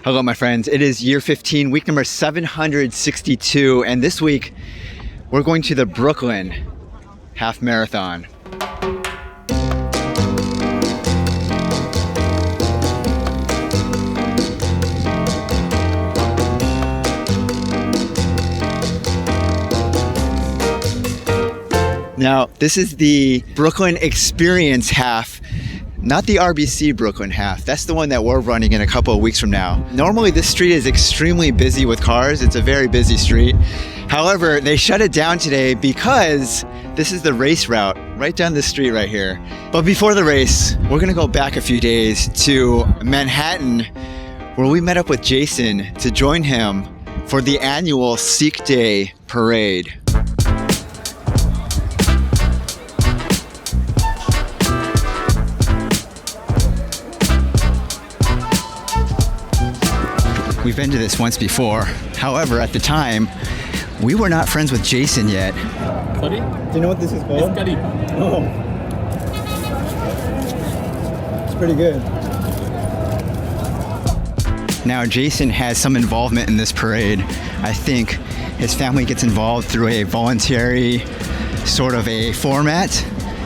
Hello, my friends. It is year 15, week number 762, and this week we're going to the Brooklyn Half Marathon. Now, this is the Brooklyn Experience Half, not the RBC Brooklyn Half. That's the one that we're running in a couple of weeks from now. Normally, this street is extremely busy with cars. It's a very busy street. However, they shut it down today because this is the race route right down the street right here. But before the race, we're gonna go back a few days to Manhattan, where we met up with Jason to join him for the annual Sikh Day parade. We've been to this once before. However, at the time, we were not friends with Jason yet. Curry? Do you know what this is called? It's curry. Oh. It's pretty good. Now, Jason has some involvement in this parade. I think his family gets involved through a voluntary sort of a format.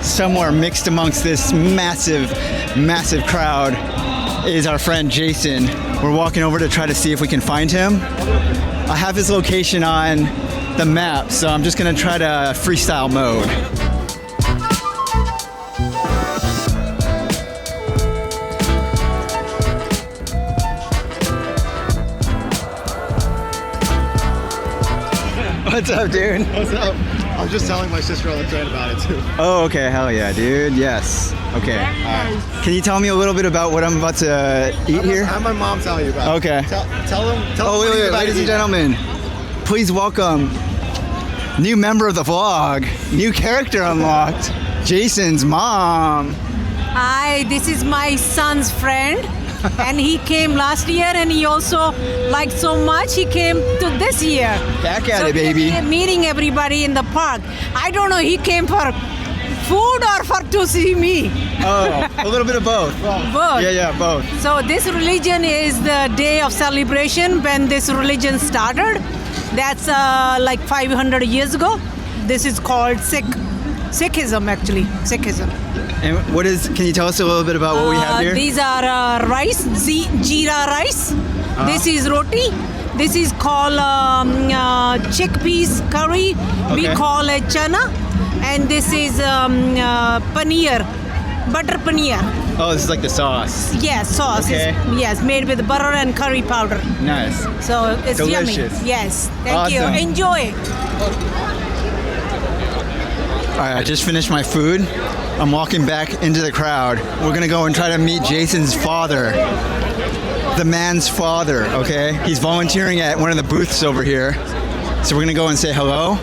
Somewhere mixed amongst this massive, massive crowd is our friend Jason. We're walking over to try to see if we can find him. I have his location on the map, so I'm just gonna try to freestyle mode. What's up, dude? What's up? I was just telling my sister on the train about it too. Oh, okay, hell yeah, dude. Yes. Okay. Can you tell me a little bit about what I'm about to eat here? Have my mom tell you about it. Okay. Tell them. Oh, wait, ladies and gentlemen, please welcome new member of the vlog, new character unlocked, Jason's mom. Hi, this is my son's friend, and he came last year, and he also liked so much he came to this year. Back at it, baby. Meeting everybody in the park. I don't know, he came for food or for to see me. Oh, a little bit of both. Both. Yeah, both. So this religion is the day of celebration when this religion started. That's like 500 years ago. This is called Sikhism, actually. Sikhism. And can you tell us a little bit about what we have here? These are rice, jeera rice. This is roti. This is called chickpeas curry. We call it chana. And this is paneer, butter paneer. Oh, this is like the sauce. Yes, sauce. Okay. Yes, made with butter and curry powder. Nice. So it's Delicious. yummy. Yes, thank Awesome. you. Enjoy. All right, I just finished my food. I'm walking back into the crowd. We're gonna go and try to meet Jason's father, the man's father, okay? He's volunteering at one of the booths over here. So we're gonna go and say hello.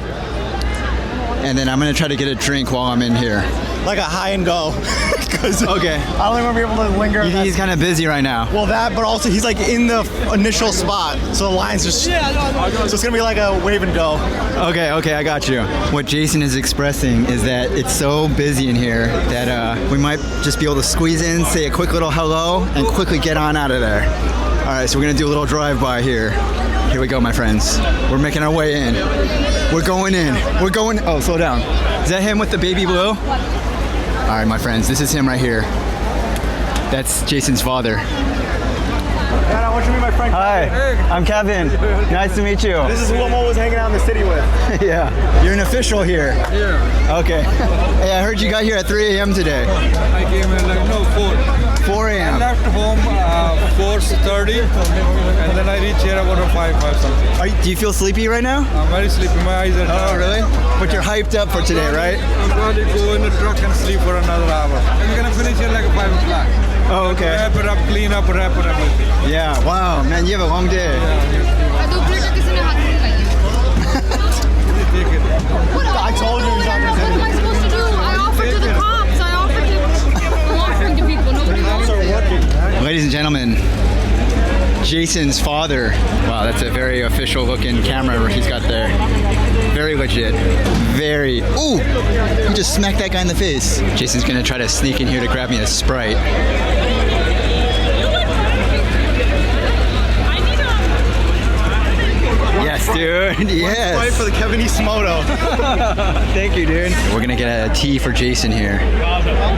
And then I'm gonna try to get a drink while I'm in here. Like a high and go. Okay. I don't even want to be able to linger. You think he's kind of busy right now? Well, that, but also he's like in the initial spot, so the line's just. So it's gonna be like a wave and go. Okay, I got you. What Jason is expressing is that it's so busy in here that we might just be able to squeeze in, say a quick little hello, and quickly get on out of there. All right, so we're gonna do a little drive-by here. Here we go, my friends. We're making our way in. We're going in. Oh, slow down. Is that him with the baby blue? All right, my friends, this is him right here. That's Jason's father. I want you to meet my friend. Hi, I'm Kevin. Nice to meet you. This is who I'm always hanging out in the city with. Yeah, you're an official here. Yeah. Okay. Hey, I heard you got here at 3 a.m. today. I came in 4. 4 I a.m. left home 4:30, and then I reached here about 5 something. Do you feel sleepy right now? I'm very sleepy. My eyes are tired. Oh, really? But you're hyped up for today, right? I'm going to go in the truck and sleep for another hour. And we're gonna finish here like 5 o'clock. Oh, okay. Wrap it up, clean up, wrap it up. Yeah, wow, man, you have a long day. Take it. I told you he's not gonna What am I supposed to do? I offered to the cops. I'm offering to people. Nobody wants it. Ladies and gentlemen, Jason's father. Wow, that's a very official looking camera he's got there. Very legit. Very. Ooh! He just smacked that guy in the face. Jason's gonna try to sneak in here to grab me a Sprite. dude. Yes. Fight for the Kevinisomoto. Thank you, dude. We're gonna get a tea for Jason here.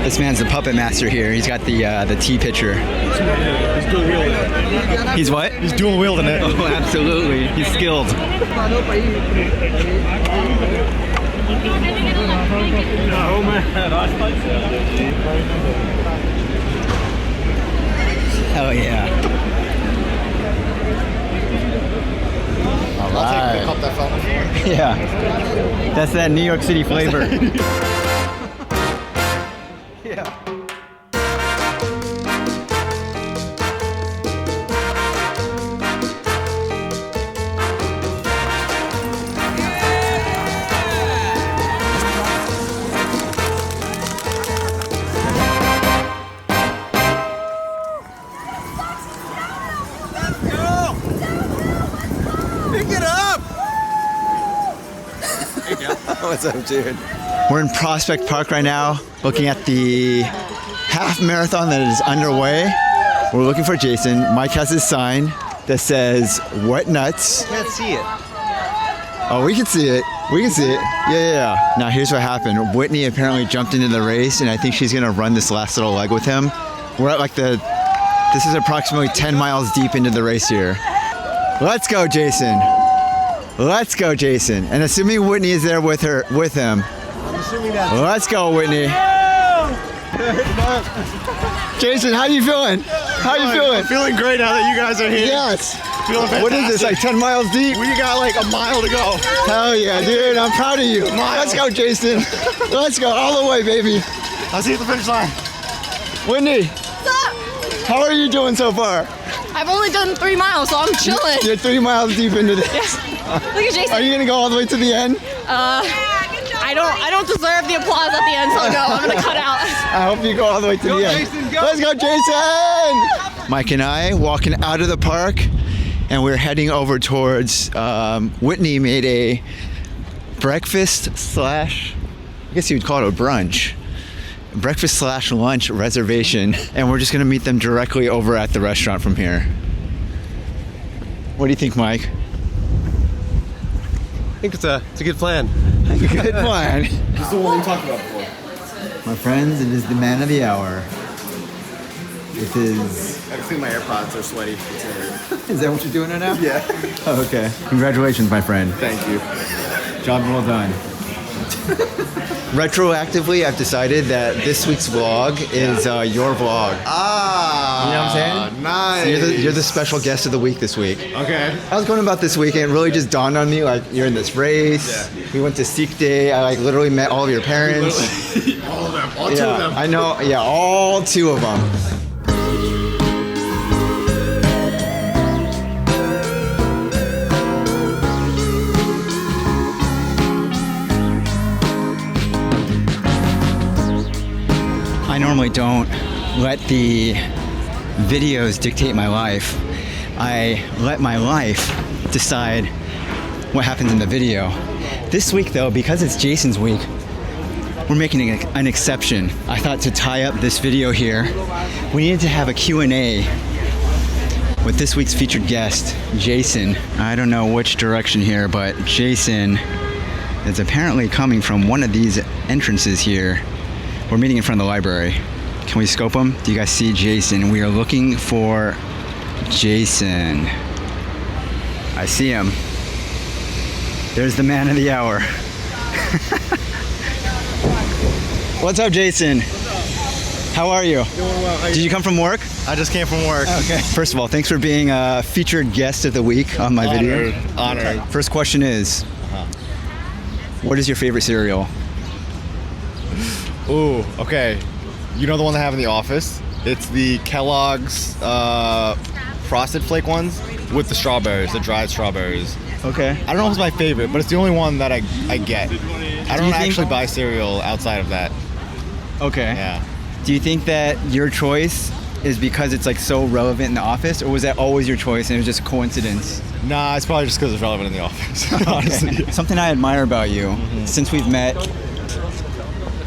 This man's the puppet master here. He's got the tea pitcher. He's dual wielding. He's what? He's dual wielding it. Oh, absolutely. He's skilled. Hell yeah. All right. I'll take the cup that fell on the floor. Yeah. That's that New York City flavor. Yeah. What's up, dude? We're in Prospect Park right now, looking at the half marathon that is underway. We're looking for Jason. Mike has his sign that says "Wet Nuts." Can't see it. Oh, we can see it. We can see it. Yeah. Now here's what happened. Whitney apparently jumped into the race, and I think she's gonna run this last little leg with him. We're at this is approximately 10 miles deep into the race here. Let's go, Jason. Let's go, Jason. And assuming Whitney is there with him. I'm assuming that. Let's go, Whitney. Jason, how you feeling? How you feeling? I'm feeling great now that you guys are here. Yes. Feeling fantastic. What is this, like 10 miles deep? We got like a mile to go. Hell yeah, dude. I'm proud of you. Let's go, Jason. Let's go all the way, baby. I'll see you at the finish line. Whitney, What's up? how are you doing so far? I've only done 3 miles, so I'm chilling. You're 3 miles deep into this. Look at Jason. Are you gonna go all the way to the end? I don't deserve the applause at the end, so no, I'm gonna cut out. I hope you go all the way to the end. Jason, go. Let's go, Jason! Mike and I walking out of the park, and we're heading over towards. Whitney made a breakfast slash, I guess you would call it a brunch. Breakfast slash lunch reservation, and we're just gonna meet them directly over at the restaurant from here. What do you think, Mike? I think it's a good plan. Good plan. This is the one we talked about before. My friends, it is the man of the hour. It is. I can feel my AirPods are sweaty. Is that what you're doing right now? Yeah. Oh, okay. Congratulations, my friend. Thank you. Job well done. Retroactively, I've decided that this week's vlog is your vlog. Ah. You know what I'm saying? Nice. So you're the special guest of the week this week. Okay. I was going about this week, and it really just dawned on me, like, you're in this race. Yeah. We went to Sikh Day. I, like, literally met all of your parents. All of them. All two Yeah, of them. I know. Yeah, all 2 of them. I normally don't let the videos dictate my life. I let my life decide what happens in the video. This week though, because it's Jason's week, we're making an exception. I thought to tie up this video here, we needed to have a Q&A with this week's featured guest, Jason. I don't know which direction here, but Jason is apparently coming from one of these entrances here. We're meeting in front of the library. Can we scope him? Do you guys see Jason? We are looking for Jason. I see him. There's the man of the hour. What's up, Jason? How are you? Doing well. Did you come from work? I just came from work. Okay. First of all, thanks for being a featured guest of the week on my video. Honored. First question is, what is your favorite cereal? Ooh, okay. You know the one they have in the office? It's the Kellogg's Frosted Flake ones with the strawberries, the dried strawberries. Okay. I don't know if it's my favorite, but it's the only one that I get. I don't you think- actually buy cereal outside of that. Okay. Yeah. Do you think that your choice is because it's like so relevant in the office, or was that always your choice and it was just a coincidence? Nah, it's probably just because it's relevant in the office, honestly. Okay. Something I admire about you since we've met,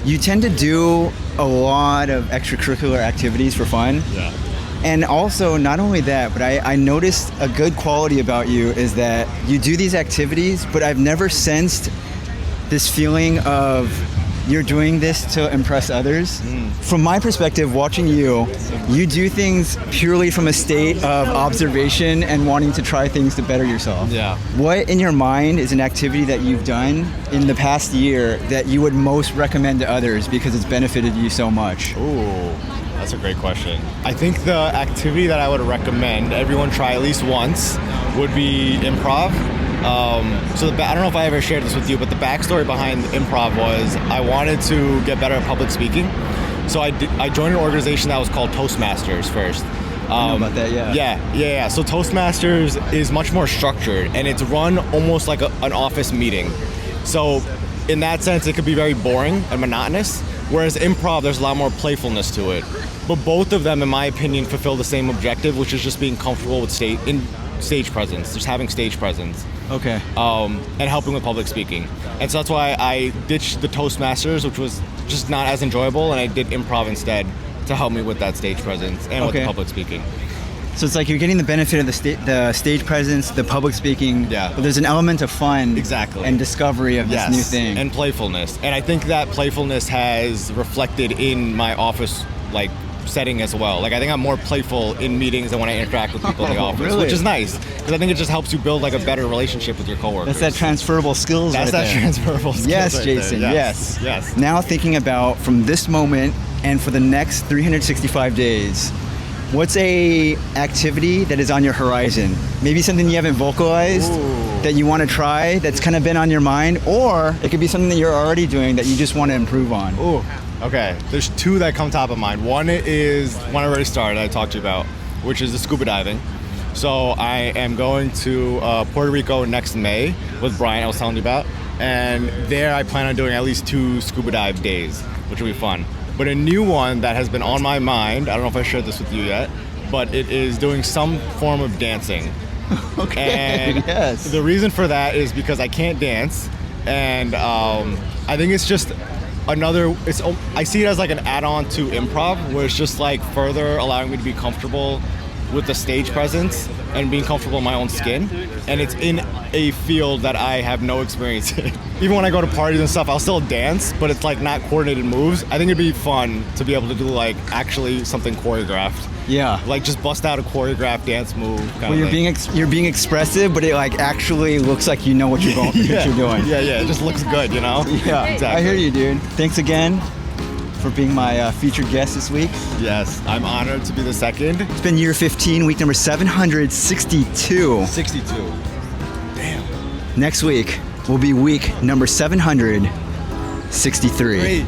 you tend to do a lot of extracurricular activities for fun. Yeah. And also, not only that, but I noticed a good quality about you is that you do these activities, but I've never sensed this feeling of you're doing this to impress others. From my perspective, watching you do things purely from a state of observation and wanting to try things to better yourself. Yeah. What in your mind is an activity that you've done in the past year that you would most recommend to others because it's benefited you so much? Ooh, that's a great question. I think the activity that I would recommend everyone try at least once would be improv. I don't know if I ever shared this with you, but the backstory behind improv was I wanted to get better at public speaking. So I joined an organization that was called Toastmasters first. I know about that, yeah. Yeah. So Toastmasters is much more structured, and it's run almost like an office meeting. So in that sense, it could be very boring and monotonous, whereas improv, there's a lot more playfulness to it. But both of them, in my opinion, fulfill the same objective, which is just being comfortable with stage presence, just having stage presence. Okay. And helping with public speaking. And so that's why I ditched the Toastmasters, which was just not as enjoyable, and I did improv instead to help me with that stage presence and with the public speaking. So it's like you're getting the benefit of the stage presence, the public speaking, Yeah. but there's an element of fun Exactly. and discovery of this new thing. And playfulness. And I think that playfulness has reflected in my office setting as well. I think I'm more playful in meetings than when I interact with people in the office, Really? which is nice because I think it just helps you build a better relationship with your coworkers. That's that transferable skills That's right that there. transferable skills Yes, right there. Jason, Yes. yes. Now thinking about from this moment and for the next 365 days, what's a activity that is on your horizon? Maybe something you haven't vocalized that you want to try that's kind of been on your mind, or it could be something that you're already doing that you just want to improve on. Ooh, okay. There's two that come top of mind. One is one I already started, I talked to you about, which is the scuba diving. So I am going to Puerto Rico next May with Brian, I was telling you about. And there I plan on doing at least 2 scuba dive days, which will be fun. But a new one that has been on my mind, I don't know if I shared this with you yet, but it is doing some form of dancing. Okay, And yes. the reason for that is because I can't dance, and I think it's just I see it as an add-on to improv, where it's just further allowing me to be comfortable with the stage presence and being comfortable in my own skin. And it's in a field that I have no experience in. Even when I go to parties and stuff, I'll still dance, but it's not coordinated moves. I think it'd be fun to be able to do actually something choreographed. Yeah. Just bust out a choreographed dance move. Well, you're being expressive, but it actually looks like you know what you're going, what you're doing. Yeah, it just looks good, you know? Yeah, Exactly. I hear you, dude. Thanks again for being my featured guest this week. Yes, I'm honored to be the second. It's been year 15, week number 762. 62. Damn. Next week will be week number 763. Great.